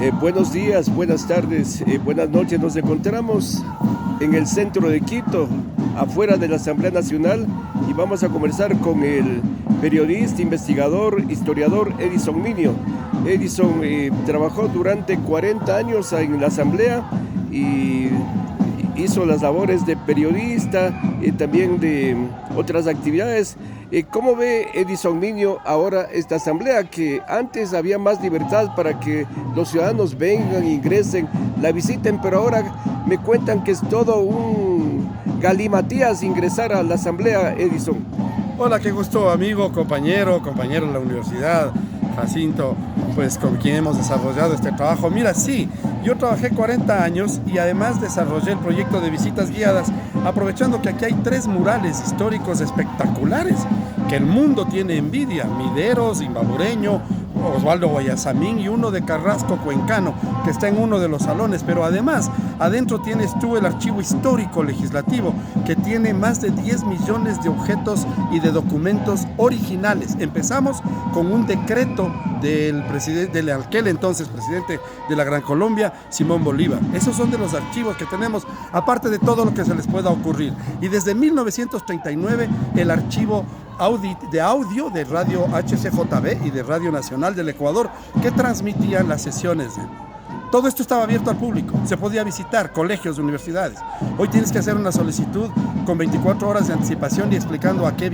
Buenos días, buenas tardes, buenas noches. Nos encontramos en el centro de Quito, afuera de la Asamblea Nacional, y vamos a conversar con el periodista, investigador, historiador Edison Minio. Edison trabajó durante 40 años en la Asamblea y hizo las labores de periodista y también de otras actividades. ¿Cómo ve Edison Minio ahora esta asamblea? Que antes había más libertad para que los ciudadanos vengan, ingresen, la visiten, pero ahora me cuentan que es todo un galimatías ingresar a la asamblea, Edison. Hola, qué gusto, amigo, compañero de la universidad, Jacinto, pues con quien hemos desarrollado este trabajo. Mira, sí, yo trabajé 40 años y además desarrollé el proyecto de visitas guiadas, aprovechando que aquí hay 3 murales históricos espectaculares que el mundo tiene envidia: Mideros, Imbabureño, Osvaldo Guayasamín, y uno de Carrasco Cuencano, que está en uno de los salones. Pero además, adentro tienes tú el archivo histórico legislativo, que tiene más de 10 millones de objetos y de documentos originales. Empezamos con un decreto del aquel entonces presidente de la Gran Colombia, Simón Bolívar. Esos son de los archivos que tenemos, aparte de todo lo que se les pueda ocurrir. Y desde 1939, el archivo de audio de Radio HCJB y de Radio Nacional del Ecuador, que transmitían las sesiones. Todo esto estaba abierto al público, se podía visitar colegios, universidades. Hoy tienes que hacer una solicitud con 24 horas de anticipación y explicando a quién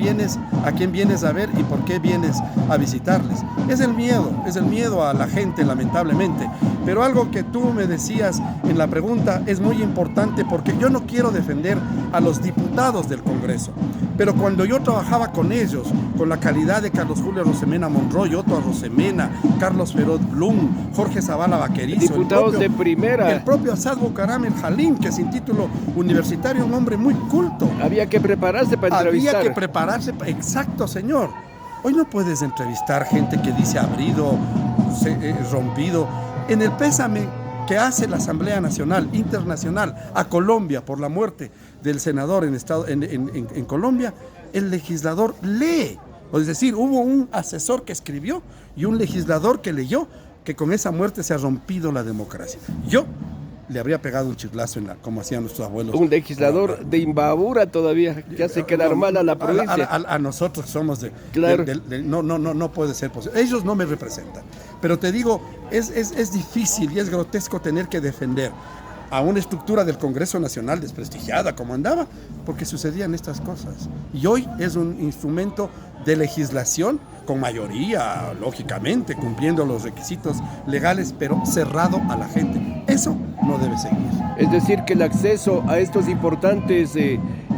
vienes a ver y por qué vienes a visitarles. Es el miedo a la gente, lamentablemente. Pero algo que tú me decías en la pregunta es muy importante, porque yo no quiero defender a los diputados del Congreso. Pero cuando yo trabajaba con ellos, con la calidad de Carlos Julio Rosemena Monroy, Otto Rosemena, Carlos Feroz Blum, Jorge Zavala Vaquerizo, diputados de primera, el propio Asad Bucaram el Jalín, que sin título universitario, un hombre muy culto. Había que prepararse para entrevistar. Había que prepararse, exacto, señor. Hoy no puedes entrevistar gente que dice abrido, rompido. En el pésame que hace la Asamblea Nacional Internacional a Colombia por la muerte del senador en Colombia, el legislador lee. Es decir, hubo un asesor que escribió y un legislador que leyó que con esa muerte se ha rompido la democracia. Yo le habría pegado un chiflazo como hacían nuestros abuelos. Un legislador de Imbabura todavía, que hace quedar mal a la provincia. A nosotros somos claro. No puede ser posible. Ellos no me representan. Pero te digo, es difícil y es grotesco tener que defender a una estructura del Congreso Nacional desprestigiada como andaba, porque sucedían estas cosas. Y hoy es un instrumento de legislación con mayoría, lógicamente, cumpliendo los requisitos legales, pero cerrado a la gente. Eso no debe seguir. Es decir, que el acceso a estos importantes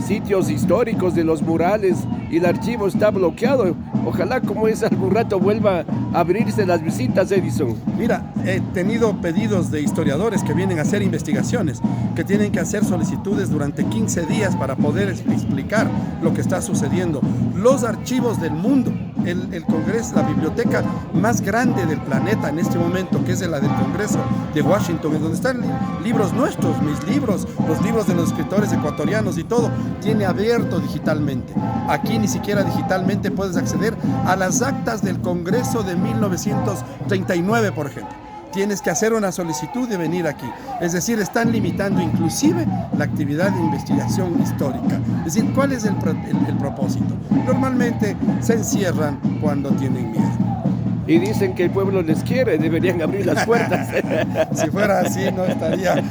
sitios históricos de los murales y el archivo está bloqueado. Ojalá, como es, algún rato vuelva a abrirse las visitas, Edison. Mira, he tenido pedidos de historiadores que vienen a hacer investigaciones, que tienen que hacer solicitudes durante 15 días para poder explicar lo que está sucediendo. Los archivos del mundo, el Congreso, la biblioteca más grande del planeta en este momento, que es la del Congreso de Washington, en donde están libros nuestros, mis libros, los libros de los escritores ecuatorianos y todo, tiene abierto digitalmente. Aquí ni siquiera digitalmente puedes acceder a las actas del Congreso de 1939, por ejemplo. Tienes que hacer una solicitud de venir aquí. Es decir, están limitando inclusive la actividad de investigación histórica. Es decir, ¿cuál es el propósito? Normalmente se encierran cuando tienen miedo. Y dicen que el pueblo les quiere, deberían abrir las puertas. Si fuera así, no estaría.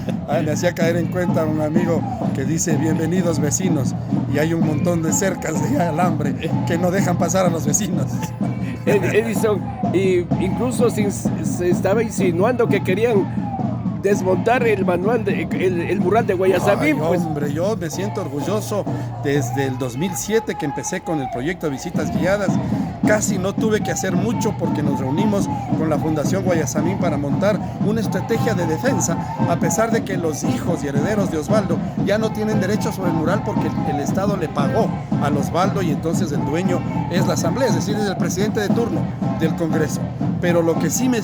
Me hacía caer en cuenta un amigo que dice: bienvenidos vecinos, y hay un montón de cercas de alambre que no dejan pasar a los vecinos. Edison, incluso se estaba insinuando que querían desmontar el mural de Guayasamín. Pues. Hombre, yo me siento orgulloso. Desde el 2007 que empecé con el proyecto de visitas guiadas, casi no tuve que hacer mucho, porque nos reunimos con la Fundación Guayasamín para montar una estrategia de defensa, a pesar de que los hijos y herederos de Osvaldo ya no tienen derecho sobre el mural, porque el Estado le pagó a Osvaldo y entonces el dueño es la Asamblea, es decir, es el presidente de turno del Congreso. pero lo que sí me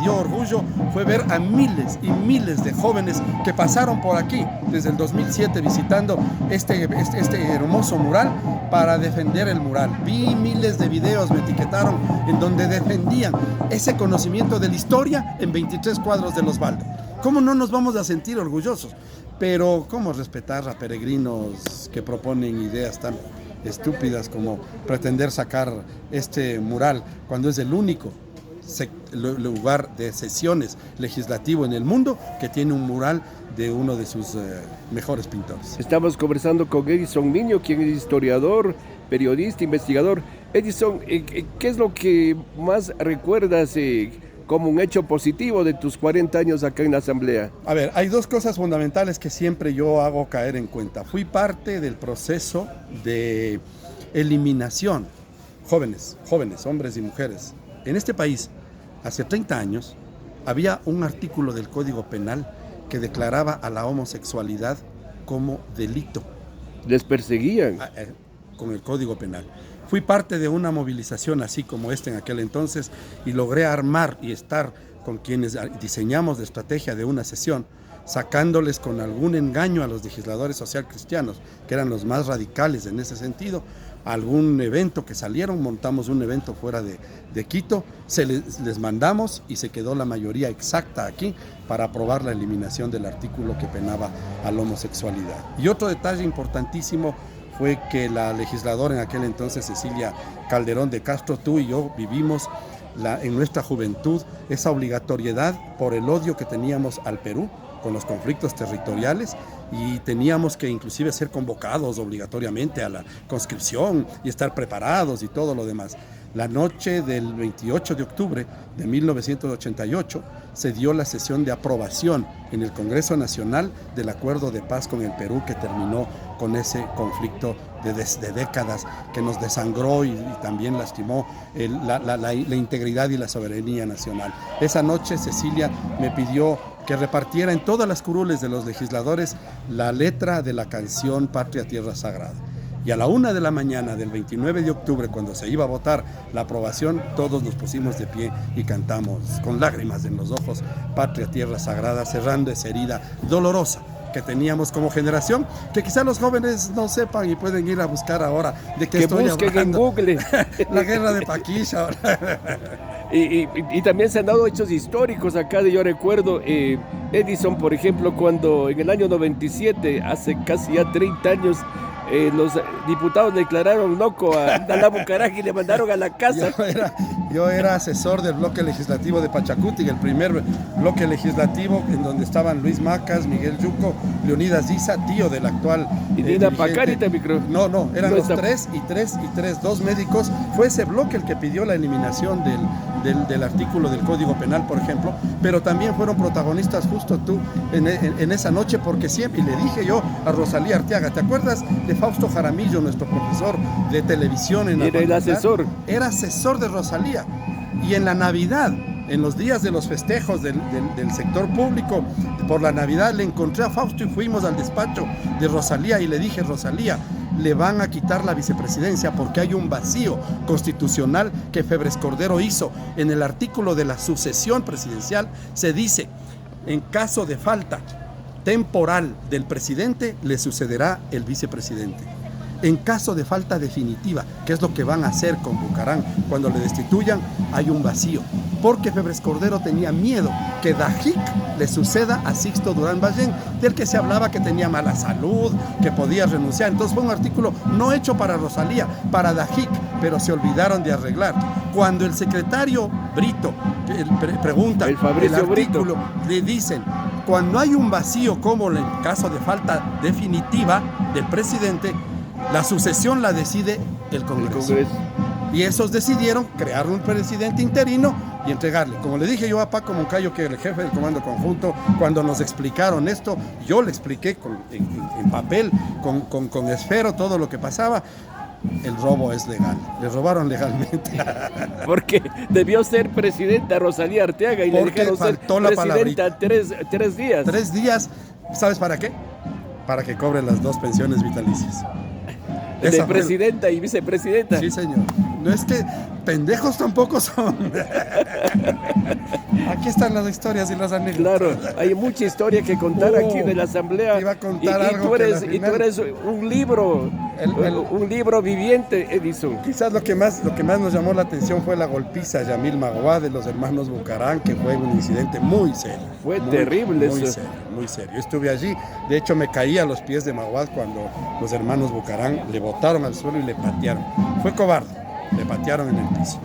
dio orgullo fue ver a miles y miles de jóvenes que pasaron por aquí desde el 2007 visitando este hermoso mural para defender el mural. Vi miles de videos, me etiquetaron, en donde defendían ese conocimiento de la historia en 23 cuadros del Osvaldo. ¿Cómo no nos vamos a sentir orgullosos? Pero ¿cómo respetar a peregrinos que proponen ideas tan estúpidas como pretender sacar este mural cuando es el único lugar de sesiones legislativo en el mundo que tiene un mural de uno de sus mejores pintores? Estamos conversando con Edison Miño, quien es historiador, periodista, investigador. Edison, ¿qué es lo que más recuerdas como un hecho positivo de tus 40 años acá en la Asamblea? A ver, hay dos cosas fundamentales que siempre yo hago caer en cuenta. Fui parte del proceso de eliminación, jóvenes, hombres y mujeres. En este país, hace 30 años, había un artículo del Código Penal que declaraba a la homosexualidad como delito. ¿Les perseguían? Con el Código Penal. Fui parte de una movilización así como esta en aquel entonces y logré armar y estar con quienes diseñamos la estrategia de una sesión, sacándoles con algún engaño a los legisladores social cristianos, que eran los más radicales en ese sentido, algún evento que salieron, montamos un evento fuera de Quito, les mandamos y se quedó la mayoría exacta aquí para aprobar la eliminación del artículo que penaba a la homosexualidad. Y otro detalle importantísimo fue que la legisladora en aquel entonces, Cecilia Calderón de Castro, tú y yo vivimos en nuestra juventud esa obligatoriedad por el odio que teníamos al Perú con los conflictos territoriales y teníamos que inclusive ser convocados obligatoriamente a la conscripción y estar preparados y todo lo demás. La noche del 28 de octubre de 1988 se dio la sesión de aprobación en el Congreso Nacional del Acuerdo de Paz con el Perú que terminó con ese conflicto de décadas que nos desangró y también lastimó la integridad y la soberanía nacional. Esa noche Cecilia me pidió que repartiera en todas las curules de los legisladores la letra de la canción Patria Tierra Sagrada. Y a la 1 de la mañana del 29 de octubre, cuando se iba a votar la aprobación, todos nos pusimos de pie y cantamos con lágrimas en los ojos Patria Tierra Sagrada, cerrando esa herida dolorosa que teníamos como generación, que quizás los jóvenes no sepan y pueden ir a buscar ahora de qué estoy hablando. Que busquen en Google. La guerra de Paquisha. Y también se han dado hechos históricos acá. Yo recuerdo Edison, por ejemplo, cuando en el año 97, hace casi ya 30 años, los diputados declararon loco a Nana Bucaraj y le mandaron a la casa. Yo era asesor del bloque legislativo de Pachacuti, el primer bloque legislativo en donde estaban Luis Macas, Miguel Yuco, Leonidas Diza, tío del actual y Dina Pacari también creo. No, eran los tres, dos médicos. Fue ese bloque el que pidió la eliminación del artículo del Código Penal, por ejemplo, pero también fueron protagonistas justo tú en esa noche, porque siempre, y le dije yo a Rosalía Arteaga, ¿te acuerdas de Fausto Jaramillo, nuestro profesor de televisión en la facultad? Era el asesor. Era asesor de Rosalía. Y en la Navidad, en los días de los festejos del sector público, por la Navidad le encontré a Fausto y fuimos al despacho de Rosalía y le dije, Rosalía, le van a quitar la vicepresidencia porque hay un vacío constitucional que Febres Cordero hizo. En el artículo de la sucesión presidencial se dice, en caso de falta temporal del presidente, le sucederá el vicepresidente. En caso de falta definitiva, que es lo que van a hacer con Bucarán cuando le destituyan, hay un vacío. Porque Febres Cordero tenía miedo que Dajic le suceda a Sixto Durán Ballén, del que se hablaba que tenía mala salud, que podía renunciar. Entonces fue un artículo no hecho para Rosalía, para Dajic, pero se olvidaron de arreglar. Cuando el secretario Brito pregunta el artículo, le dicen, cuando hay un vacío como en caso de falta definitiva del presidente, la sucesión la decide el Congreso. Y esos decidieron crear un presidente interino y entregarle. Como le dije yo a Paco Moncayo, que es el jefe del Comando Conjunto, cuando nos explicaron esto, yo le expliqué en papel, con esfero, todo lo que pasaba. El robo es legal, le robaron legalmente. Porque debió ser presidenta Rosalía Arteaga y porque le dejaron ser presidenta 3 días. 3 días, ¿sabes para qué? Para que cobre las 2 pensiones vitalicias. De presidenta y vicepresidenta. Sí, señor. No es que pendejos tampoco son. Aquí están las historias y las anécdotas. Claro, hay mucha historia que contar aquí de la asamblea. Te iba a contar y algo tú que eres, al y tú final- eres un libro, un libro viviente, Edison. Quizás lo que más nos llamó la atención fue la golpiza a Yamil Magua de los hermanos Bucarán, que fue un incidente muy serio. Fue terrible muy eso. serio, muy serio. Yo estuve allí, de hecho me caí a los pies de Magua cuando los hermanos Bucarán le botaron al suelo y le patearon. Fue cobarde, le patearon en el piso.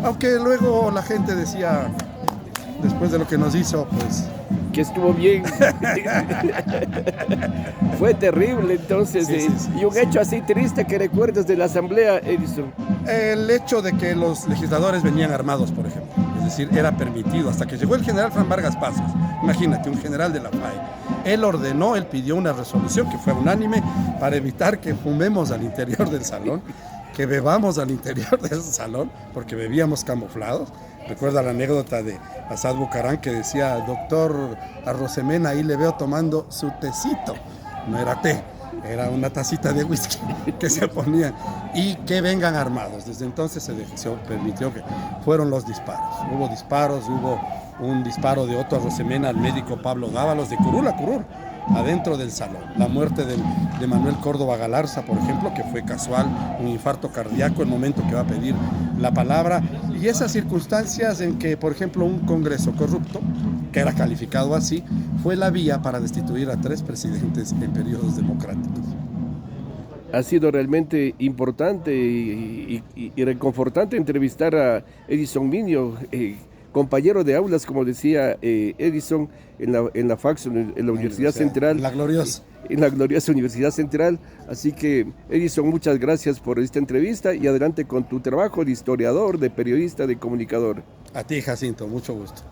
Aunque luego la gente decía, después de lo que nos hizo, pues... Que estuvo bien. Fue terrible, entonces. Sí, sí, sí, y un hecho así triste que recuerdas de la asamblea, Edison. El hecho de que los legisladores venían armados, por ejemplo. Es decir, era permitido hasta que llegó el general Fran Vargas Pasos. Imagínate, un general de la FAE. Él ordenó, él pidió una resolución que fue unánime para evitar que fumemos al interior del salón, que bebamos al interior del salón, porque bebíamos camuflados. Recuerda la anécdota de Asad Bucarán que decía, doctor Arrosemena, ahí le veo tomando su tecito. No era té, era una tacita de whisky que se ponía. Y que vengan armados. Desde entonces se permitió que fueron los disparos. Hubo disparos, hubo un disparo de Otto Arrosemena al médico Pablo Dávalos de Curul a Curul, adentro del salón. La muerte de Manuel Córdoba Galarza, por ejemplo, que fue casual, un infarto cardíaco, el momento que va a pedir la palabra. Y esas circunstancias en que, por ejemplo, un Congreso corrupto, que era calificado así, fue la vía para destituir a 3 presidentes en periodos democráticos. Ha sido realmente importante y reconfortante entrevistar a Edison Minio, compañero de aulas, como decía Edison, en la FACS, en la Universidad Central. La gloriosa. En la gloriosa Universidad Central. Así que, Edison, muchas gracias por esta entrevista y adelante con tu trabajo de historiador, de periodista, de comunicador. A ti, Jacinto, mucho gusto.